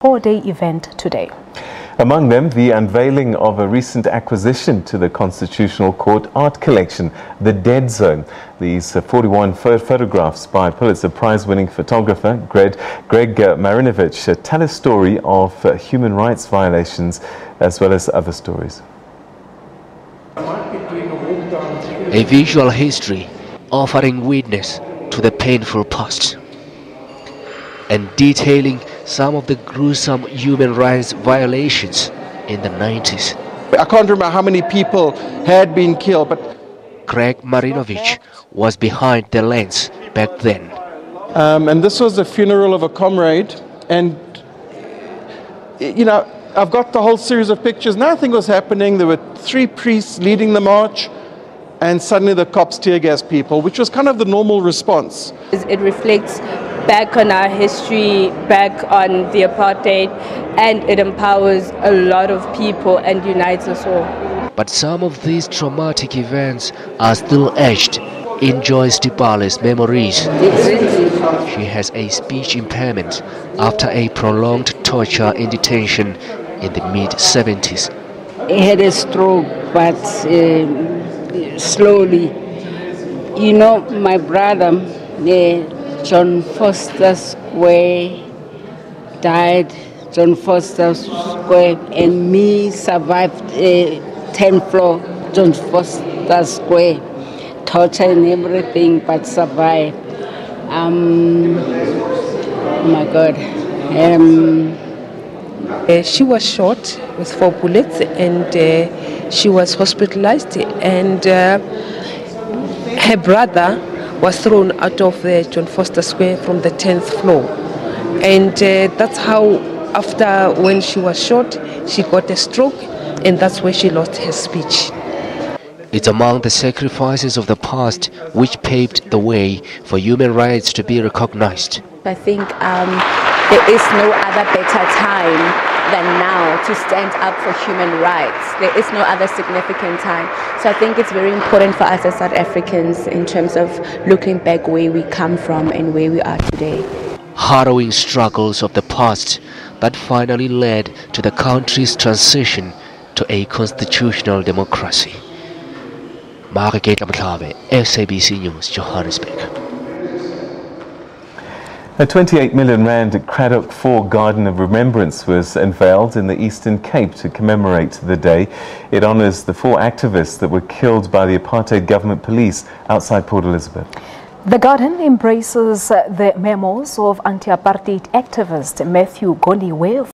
4-day event today. Among them, the unveiling of a recent acquisition to the Constitutional Court art collection, The Dead Zone. These 41 photographs by Pulitzer Prize winning photographer Greg Marinovich tell a story of human rights violations as well as other stories. A visual history offering witness to the painful past and detailing some of the gruesome human rights violations in the 90s. I can't remember how many people had been killed, but Greg Marinovich was behind the lens back then. And this was the funeral of a comrade, and you know, I've got the whole series of pictures. Nothing was happening. There were 3 priests leading the march, and suddenly the cops tear gas people, which was kind of the normal response. It reflects back on our history, back on the apartheid, and it empowers a lot of people and unites us all. But some of these traumatic events are still etched in Joyce Dibale's memories. She has a speech impairment after a prolonged torture in detention in the mid-70s. I had a stroke, but slowly. You know, my brother, John Foster Square, died. John Foster Square, and me survived 10th floor John Foster Square, torture and everything, but survived. Oh my God. She was shot with 4 bullets, and she was hospitalized, and her brother was thrown out of the John Foster Square from the 10th floor. And that's how, after when she was shot, she got a stroke, and that's where she lost her speech. It's among the sacrifices of the past which paved the way for human rights to be recognized. I think there is no other better time than now to stand up for human rights. There is no other significant time. So I think it's very important for us as South Africans in terms of looking back where we come from and where we are today. Harrowing struggles of the past that finally led to the country's transition to a constitutional democracy. SABC News, Johannesburg. A 28 million rand Craddock 4 Garden of Remembrance was unveiled in the Eastern Cape to commemorate the day. It honours the 4 activists that were killed by the apartheid government police outside Port Elizabeth. The garden embraces the memoirs of anti-apartheid activist Matthew Goliwe.